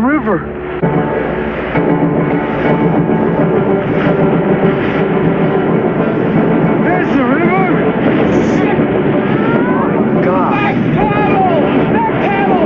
river. There's the river. Shit! God. Back paddle! Back paddle!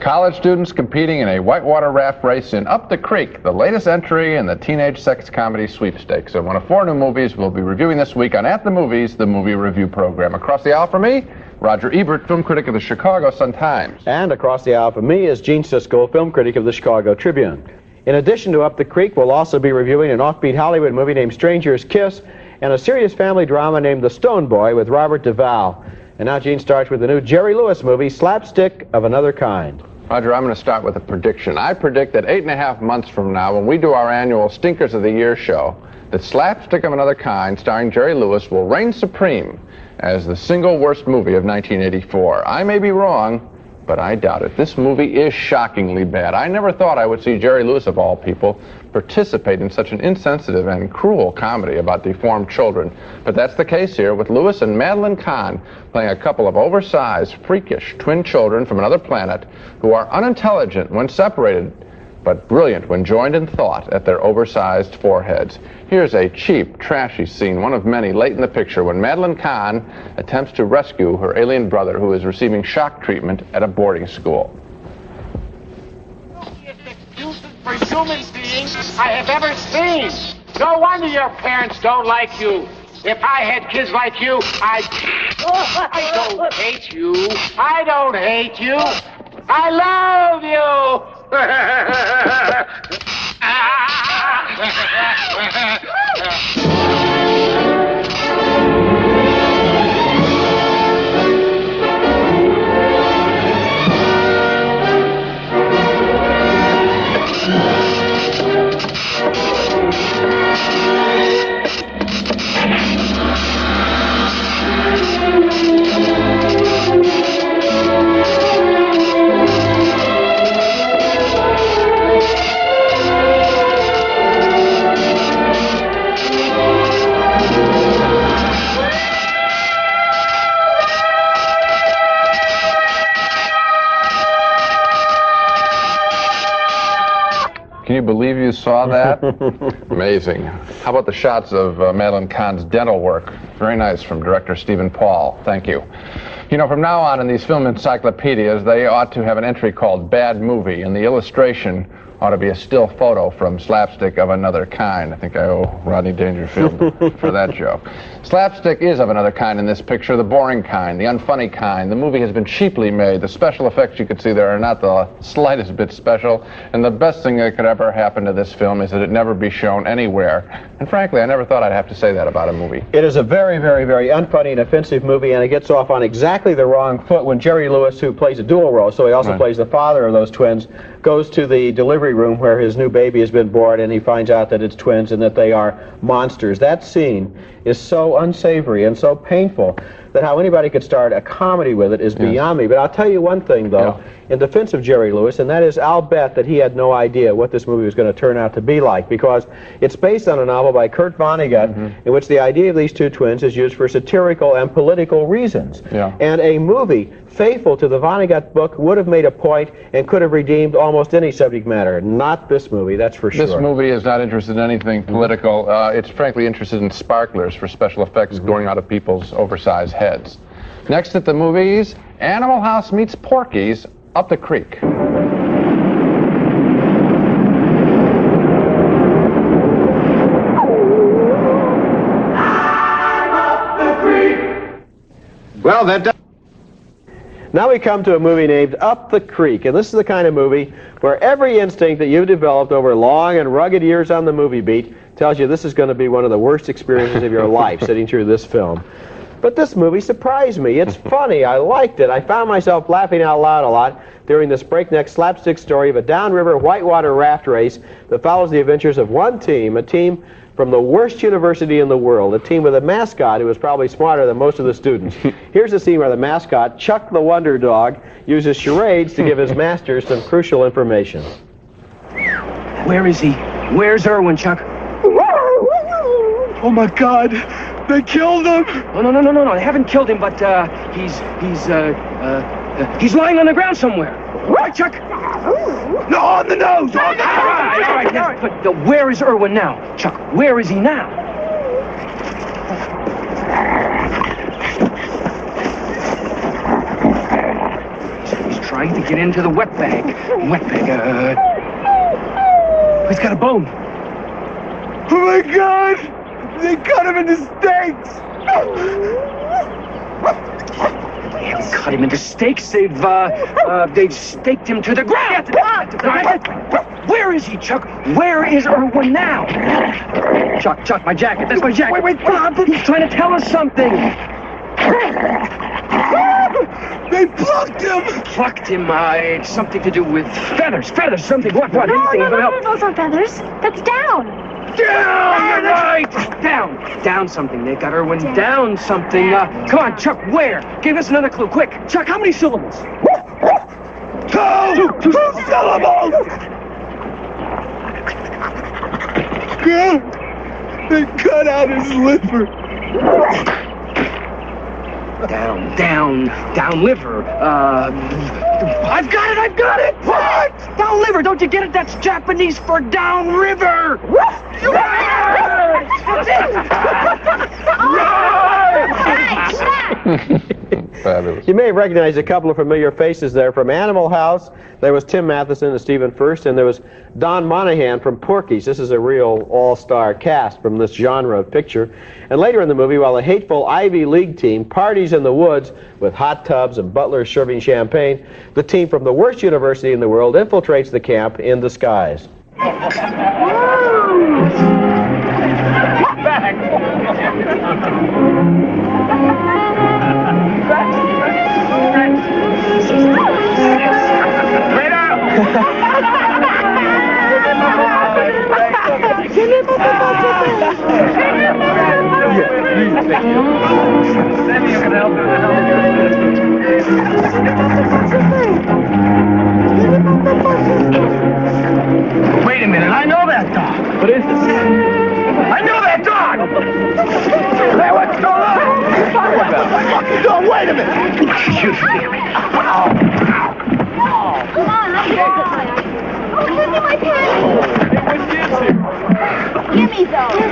College students competing in a whitewater raft race in Up the Creek, the latest entry in the teenage sex comedy sweepstakes. And one of 4 new movies we'll be reviewing this week on At the Movies, the movie review program. Across the aisle from me, Roger Ebert, film critic of the Chicago Sun-Times. And across the aisle from me is Gene Siskel, film critic of the Chicago Tribune. In addition to Up the Creek, we'll also be reviewing an offbeat Hollywood movie named Stranger's Kiss and a serious family drama named The Stone Boy with Robert Duvall. And now Gene starts with the new Jerry Lewis movie, Slapstick of Another Kind. Roger, I'm going to start with a prediction. I predict that 8.5 months from now, when we do our annual Stinkers of the Year show, that Slapstick of Another Kind, starring Jerry Lewis, will reign supreme as the single worst movie of 1984. I may be wrong, but I doubt it. This movie is shockingly bad. I never thought I would see Jerry Lewis, of all people, participate in such an insensitive and cruel comedy about deformed children. But that's the case here, with Lewis and Madeline Kahn playing a couple of oversized, freakish twin children from another planet who are unintelligent when separated, but brilliant when joined in thought at their oversized foreheads. Here's a cheap, trashy scene, one of many late in the picture, when Madeline Kahn attempts to rescue her alien brother who is receiving shock treatment at a boarding school. Excuses for human beings I have ever seen. No wonder your parents don't like you. If I had kids like you, I don't hate you. I don't hate you. I love you. Can you believe you saw that? Amazing. How about the shots of Madeline Kahn's dental work? Very nice, from director Stephen Paul. Thank you. You know, from now on in these film encyclopedias, they ought to have an entry called Bad Movie, and the illustration ought to be a still photo from Slapstick of Another Kind. I think I owe Rodney Dangerfield for that joke. Slapstick is of another kind in this picture, the boring kind, the unfunny kind. The movie has been cheaply made. The special effects you can see there are not the slightest bit special, and the best thing that could ever happen to this film is that it never be shown anywhere. And frankly, I never thought I'd have to say that about a movie. It is a very, very, very unfunny and offensive movie, and it gets off on exactly the wrong foot when Jerry Lewis, who plays a dual role, so he also plays the father of those twins, goes to the delivery room where his new baby has been born, and he finds out that it's twins and that they are monsters. That scene is so unsavory and so painful that how anybody could start a comedy with it is beyond me. But I'll tell you one thing, though, in defense of Jerry Lewis, and that is I'll bet that he had no idea what this movie was going to turn out to be like, because it's based on a novel by Kurt Vonnegut in which the idea of these two twins is used for satirical and political reasons. And a movie faithful to the Vonnegut book would have made a point and could have redeemed almost any subject matter. Not this movie, that's for sure. This movie is not interested in anything political. It's frankly interested in sparklers for special effects going out of people's oversized heads. Next at the movies, Animal House meets Porky's Up the Creek. Well, that does. Now we come to a movie named Up the Creek, and this is the kind of movie where every instinct that you've developed over long and rugged years on the movie beat tells you this is going to be one of the worst experiences of your life sitting through this film. But this movie surprised me. It's funny. I liked it. I found myself laughing out loud a lot during this breakneck slapstick story of a downriver whitewater raft race that follows the adventures of one team, a team from the worst university in the world, a team with a mascot who was probably smarter than most of the students. Here's a scene where the mascot, Chuck the Wonder Dog, uses charades to give his master some crucial information. Where is he? Where's Irwin, Chuck? Oh my God! They killed him! No, they haven't killed him, but he's lying on the ground somewhere. Right, Chuck? No, on the nose! On the nose! All right, yes, but where is Irwin now? Chuck, where is he now? He's trying to get into the wet bag. He's got a bone. Oh my God! They cut him into steaks! They haven't cut him into steaks. They've staked him to the ground. Where is he, Chuck? Where is Irwin now? Chuck, my jacket. That's my jacket. Wait, Bob. He's trying to tell us something. They plucked him! Plucked him. It's something to do with feathers. Something. What? Anything No, will help. those aren't feathers. That's down. Down! You're right! Down something. They got Irwin down something. Come on, Chuck, where? Give us another clue, quick. Chuck, how many syllables? Two syllables! God, they cut out his liver. Down liver. I've got it! What? Down liver, don't you get it? That's Japanese for down river! Fabulous. You may have recognized a couple of familiar faces there from Animal House. There was Tim Matheson and Stephen Furst, and there was Don Monahan from Porky's. This is a real all-star cast from this genre of picture. And later in the movie, while the hateful Ivy League team parties in the woods with hot tubs and butlers serving champagne, the team from the worst university in the world infiltrates the camp in disguise. Wait a minute, I know that dog. What is this? I know that dog! Hey, what's going on? No, wait a minute! Come on, let's go. Oh, give me my pen. Give me those.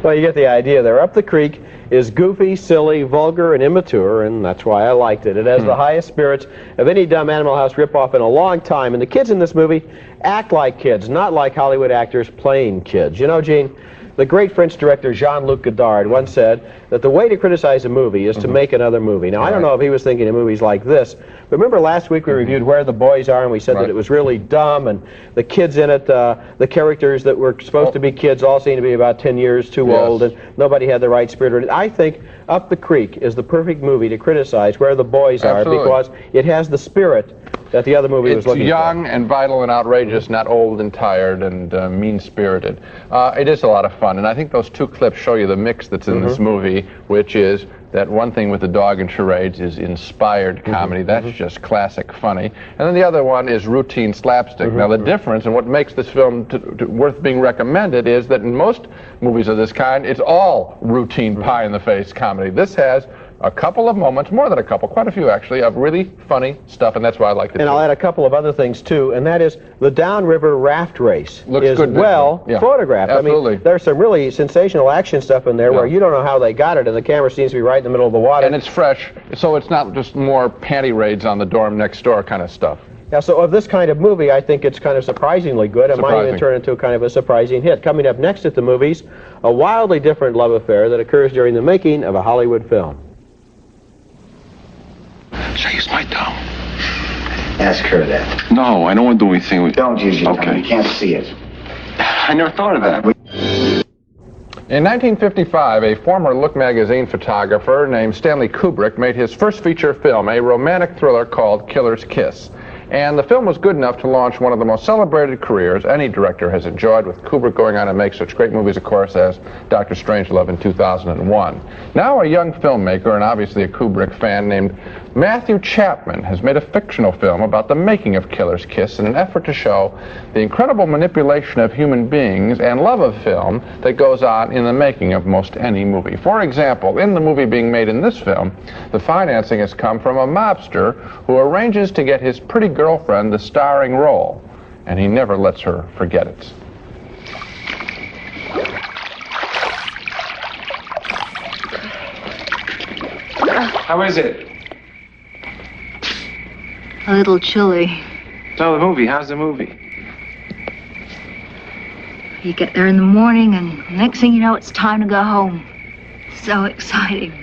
Well, you get the idea there. Up the Creek is goofy, silly, vulgar, and immature, and that's why I liked it. It has the highest spirits of any dumb Animal House ripoff in a long time, and the kids in this movie act like kids, not like Hollywood actors playing kids. You know, Gene, the great French director Jean-Luc Godard once said that the way to criticize a movie is to make another movie. Now, I don't know if he was thinking of movies like this, but remember last week we reviewed Where the Boys Are, and we said that it was really dumb, and the kids in it, the characters that were supposed to be kids all seemed to be about 10 years too old, and nobody had the right spirit. I think Up the Creek is the perfect movie to criticize Where the Boys Are, because it has the spirit that the other movie was looking for. It's young and vital and outrageous, not old and tired and mean-spirited. It is a lot of fun, and I think those two clips show you the mix that's in this movie, which is that one thing with the dog and charades is inspired comedy. That's just classic funny. And then the other one is routine slapstick. Now, the difference and what makes this film worth being recommended is that in most movies of this kind, it's all routine pie-in-the-face comedy. This has a couple of moments, more than a couple, quite a few actually, of really funny stuff, and that's why I like it. And I'll add a couple of other things too, and that is the downriver raft race is good well photographed. Absolutely. I mean, there's some really sensational action stuff in there where you don't know how they got it, and the camera seems to be right in the middle of the water. And it's fresh, so it's not just more panty raids on the dorm next door kind of stuff. Yeah, so of this kind of movie, I think it's kind of surprisingly good. It might even turn into a kind of a surprising hit. Coming up next at the movies, a wildly different love affair that occurs during the making of a Hollywood film. Should I use my thumb? Ask her that. No, I don't want to do anything with... Don't use your thumb. You can't see it. I never thought of that. In 1955, a former Look magazine photographer named Stanley Kubrick made his first feature film, a romantic thriller called Killer's Kiss. And the film was good enough to launch one of the most celebrated careers any director has enjoyed, with Kubrick going on to make such great movies, of course, as Dr. Strangelove in 2001. Now a young filmmaker and obviously a Kubrick fan named Matthew Chapman has made a fictional film about the making of Killer's Kiss in an effort to show the incredible manipulation of human beings and love of film that goes on in the making of most any movie. For example, in the movie being made in this film, the financing has come from a mobster who arranges to get his pretty girlfriend the starring role, and he never lets her forget it. How is it? A little chilly. No, the movie. How's the movie? You get there in the morning, and next thing you know, it's time to go home. So exciting.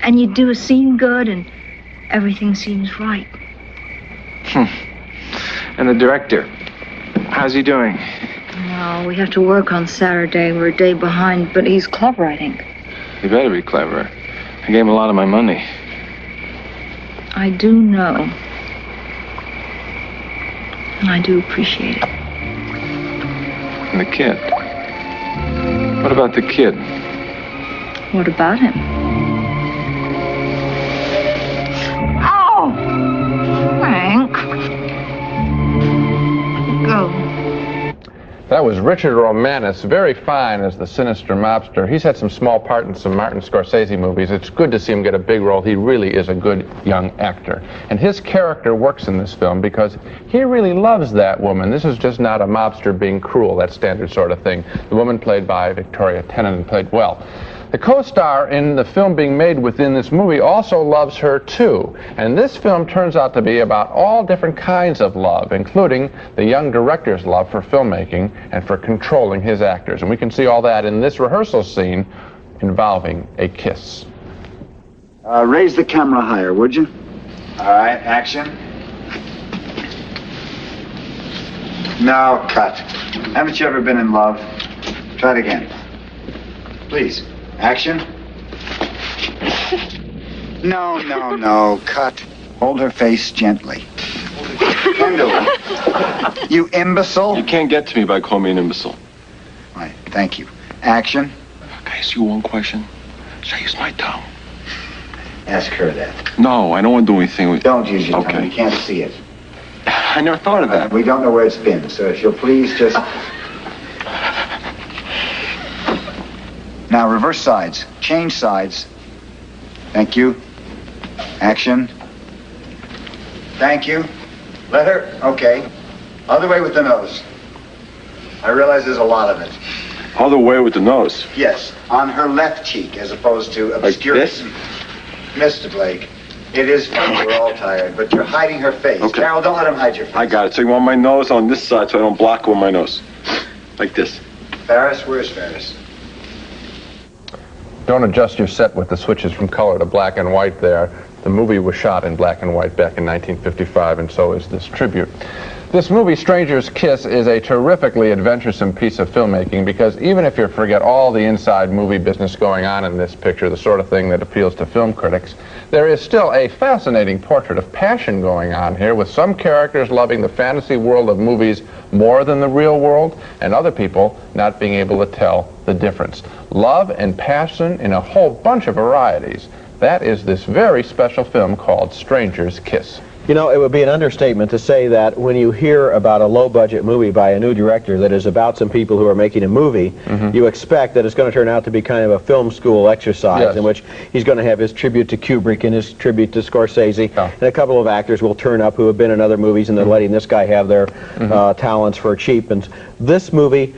And you do a scene good, and everything seems right. And the director, how's he doing? No, we have to work on Saturday. We're a day behind, but he's clever, I think. He better be clever. I gave him a lot of my money. I do know. And I do appreciate it. And the kid. What about the kid? What about him? Oh! Frank. Go. That was Richard Romanus, very fine as the sinister mobster. He's had some small part in some Martin Scorsese movies. It's good to see him get a big role. He really is a good young actor. And his character works in this film because he really loves that woman. This is just not a mobster being cruel, that standard sort of thing. The woman played by Victoria Tennant played well. The co-star in the film being made within this movie also loves her too. And this film turns out to be about all different kinds of love, including the young director's love for filmmaking and for controlling his actors. And we can see all that in this rehearsal scene involving a kiss. Raise the camera higher, would you? All right, action. Now, cut. Haven't you ever been in love? Try it again. Please. Action. No, cut. Hold her face gently. Kendall, you imbecile. You can't get to me by calling me an imbecile. Right, thank you. Action. Can I ask you one question? Should I use my tongue? Ask her that. No, I don't want to do anything with... Don't use your tongue. Okay. You can't see it. I never thought of that. We don't know where it's been, so if you'll please just... Now, reverse sides. Change sides. Thank you. Action. Thank you. Let her... Okay. Other way with the nose. I realize there's a lot of it. Other way with the nose. Yes, on her left cheek, as opposed to Like obscuring... this? Mr. Blake, it is funny. We're all tired, but you're hiding her face. Okay. Carol, don't let him hide your face. I got it. So you want my nose on this side so I don't block with my nose. Like this. Ferris, where's Ferris? Don't adjust your set with the switches from color to black and white there. The movie was shot in black and white back in 1955, and so is this tribute. This movie, Stranger's Kiss, is a terrifically adventuresome piece of filmmaking because even if you forget all the inside movie business going on in this picture, the sort of thing that appeals to film critics, there is still a fascinating portrait of passion going on here, with some characters loving the fantasy world of movies more than the real world, and other people not being able to tell the difference. Love and passion in a whole bunch of varieties. That is this very special film called Stranger's Kiss. You know, it would be an understatement to say that when you hear about a low-budget movie by a new director that is about some people who are making a movie, you expect that it's going to turn out to be kind of a film school exercise in which he's going to have his tribute to Kubrick and his tribute to Scorsese, and a couple of actors will turn up who have been in other movies, and they're letting this guy have their talents for cheap. And this movie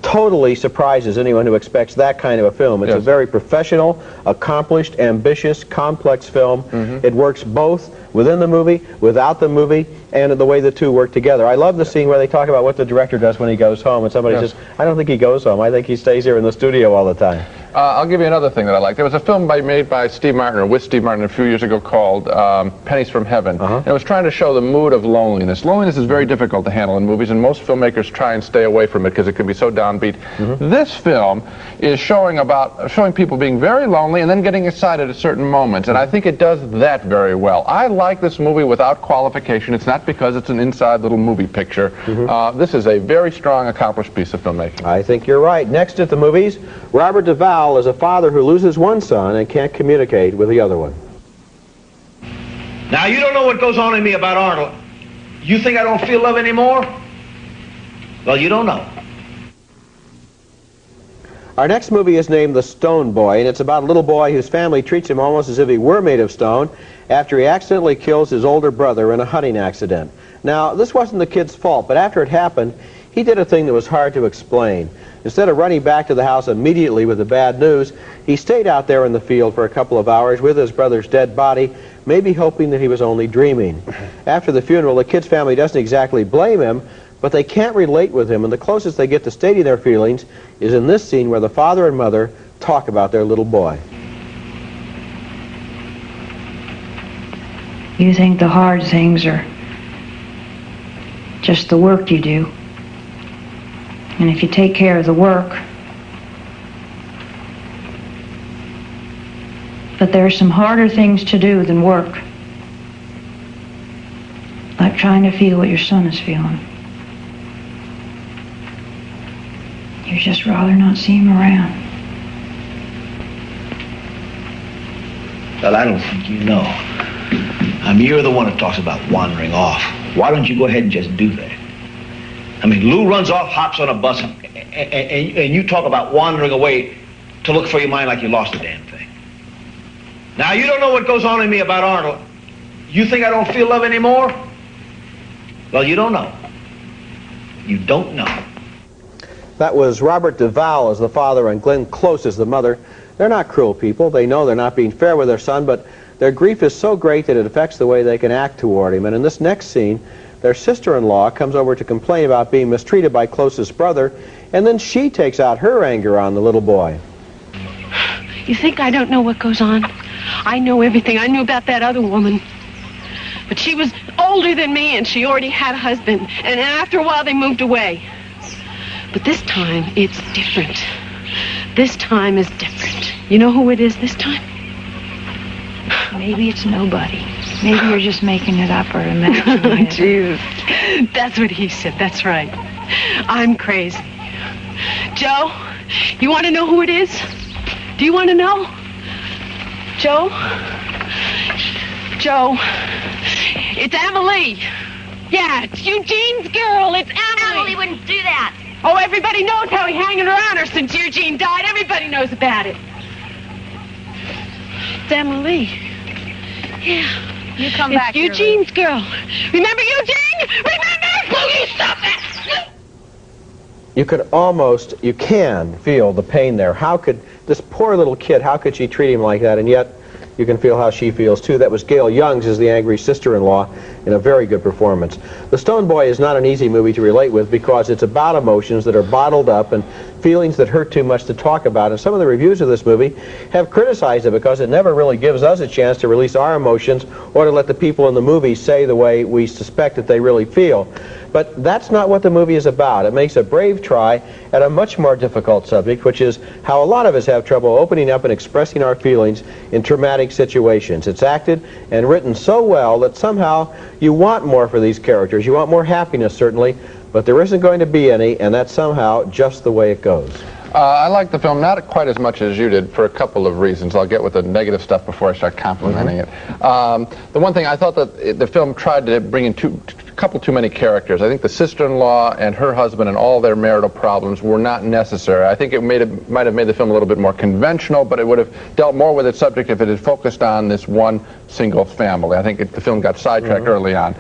totally surprises anyone who expects that kind of a film. It's a very professional, accomplished, ambitious, complex film. It works both within the movie, without the movie, and the way the two work together. I love the scene where they talk about what the director does when he goes home, and somebody says, I don't think he goes home. I think he stays here in the studio all the time. I'll give you another thing that I like. There was a film made by Steve Martin, or with Steve Martin, a few years ago called Pennies from Heaven. And it was trying to show the mood of loneliness. Loneliness is very difficult to handle in movies, and most filmmakers try and stay away from it because it can be so downbeat. This film is showing people being very lonely and then getting excited at certain moments, and I think it does that very well. I like this movie without qualification. It's not because it's an inside little movie picture. This is a very strong, accomplished piece of filmmaking. I think you're right. Next at the movies, Robert Duvall is a father who loses one son and can't communicate with the other one. Now, you don't know what goes on in me about Arnold. You think I don't feel love anymore? Well, you don't know. Our next movie is named The Stone Boy, and it's about a little boy whose family treats him almost as if he were made of stone after he accidentally kills his older brother in a hunting accident. Now, this wasn't the kid's fault, but after it happened, he did a thing that was hard to explain. Instead of running back to the house immediately with the bad news, he stayed out there in the field for a couple of hours with his brother's dead body, maybe hoping that he was only dreaming. After the funeral, the kid's family doesn't exactly blame him, but they can't relate with him, and the closest they get to stating their feelings is in this scene where the father and mother talk about their little boy. You think the hard things are just the work you do. And if you take care of the work, but there are some harder things to do than work. Like trying to feel what your son is feeling. You'd just rather not see him around. Well, I don't think you know. I mean, you're the one that talks about wandering off. Why don't you go ahead and just do that? I mean, Lou runs off, hops on a bus, and you talk about wandering away to look for your mind like you lost the damn thing. Now, you don't know what goes on in me about Arnold. You think I don't feel love anymore? Well, you don't know. You don't know. That was Robert Duvall as the father and Glenn Close as the mother. They're not cruel people. They know they're not being fair with their son, but their grief is so great that it affects the way they can act toward him. And in this next scene, their sister-in-law comes over to complain about being mistreated by Close's brother, and then she takes out her anger on the little boy. You think I don't know what goes on? I know everything. I knew about that other woman. But she was older than me, and she already had a husband. And after a while, they moved away. But this time, it's different. This time is different. You know who it is this time? Maybe it's nobody. Maybe you're just making it up or imagining it. Jesus. That's what he said. That's right. I'm crazy. Joe, you want to know who it is? Do you want to know? Joe? Joe, it's Emily. Yeah, it's Eugene's girl. It's Emily. Emily wouldn't do that. Oh, everybody knows how he's hanging around her since Eugene died. Everybody knows about it. It's Emily. Yeah. You come it's back Eugene's girl. Remember Eugene? Remember? Please stop that! You can feel the pain there. How could this poor little kid, how could she treat him like that? And yet, you can feel how she feels too. That was Gail Youngs as the angry sister-in-law in a very good performance. The Stone Boy is not an easy movie to relate with because it's about emotions that are bottled up and feelings that hurt too much to talk about. And some of the reviews of this movie have criticized it because it never really gives us a chance to release our emotions or to let the people in the movie say the way we suspect that they really feel. But that's not what the movie is about. It makes a brave try at a much more difficult subject, which is how a lot of us have trouble opening up and expressing our feelings in traumatic situations. It's acted and written so well that somehow you want more for these characters. You want more happiness, certainly, but there isn't going to be any, and that's somehow just the way it goes. I like the film not quite as much as you did for a couple of reasons. I'll get with the negative stuff before I start complimenting it. The one thing, I thought that the film tried to bring in a couple too many characters. I think the sister-in-law and her husband and all their marital problems were not necessary. I think it might have made the film a little bit more conventional, but it would have dealt more with its subject if it had focused on this one single family. I think the film got sidetracked early on.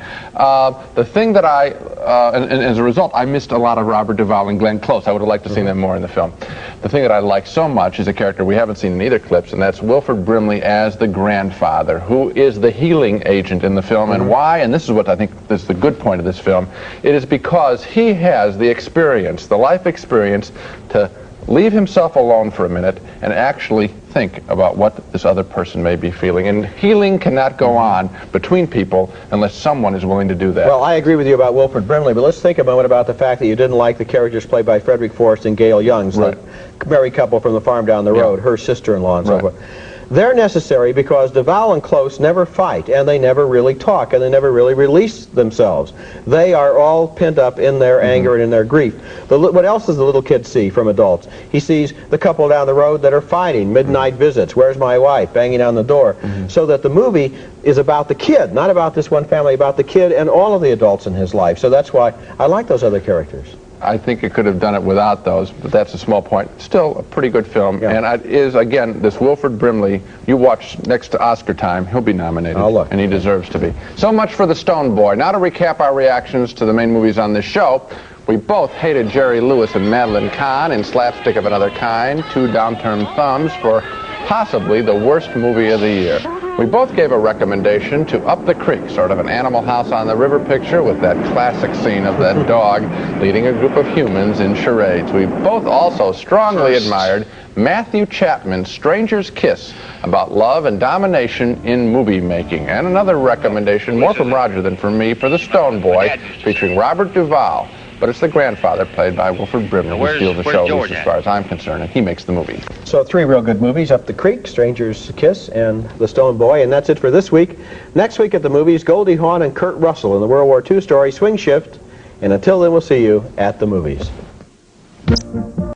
The thing that and as a result, I missed a lot of Robert Duvall and Glenn Close. I would have liked to see them more in the film. The thing that I like so much is a character we haven't seen in either clips, and that's Wilford Brimley as the grandfather, who is the healing agent in the film. And why, and this is what I think is the good point of this film, it is because he has the experience, the life experience, to leave himself alone for a minute and actually think about what this other person may be feeling. And healing cannot go on between people unless someone is willing to do that. Well, I agree with you about Wilford Brimley, but let's think a moment about the fact that you didn't like the characters played by Frederick Forrest and Gail Youngs, the married couple from the farm down the road, her sister-in-law and so forth. They're necessary because Duvall and Close never fight, and they never really talk, and they never really release themselves. They are all pent up in their anger and in their grief. What else does the little kid see from adults? He sees the couple down the road that are fighting, midnight visits, where's my wife, banging on the door. So that the movie is about the kid, not about this one family, about the kid and all of the adults in his life. So that's why I like those other characters. I think it could have done it without those, but that's a small point. Still a pretty good film, and it is, again, this Wilford Brimley, you watch next to Oscar time, he'll be nominated, and he deserves to be. So much for The Stone Boy. Now to recap our reactions to the main movies on this show. We both hated Jerry Lewis and Madeline Kahn in Slapstick of Another Kind, 2 downturned thumbs for possibly the worst movie of the year. We both gave a recommendation to Up the Creek, sort of an Animal House on the River picture with that classic scene of that dog leading a group of humans in charades. We both also strongly admired Matthew Chapman's Stranger's Kiss about love and domination in movie making. And another recommendation, more from Roger than from me, for The Stone Boy, featuring Robert Duvall. But it's the grandfather, played by Wilford Brimley, who steals the show, at least as far as I'm concerned, and he makes the movie. So 3 real good movies, Up the Creek, Stranger's Kiss, and The Stone Boy, and that's it for this week. Next week at the movies, Goldie Hawn and Kurt Russell in the World War II story, Swing Shift, and until then, we'll see you at the movies.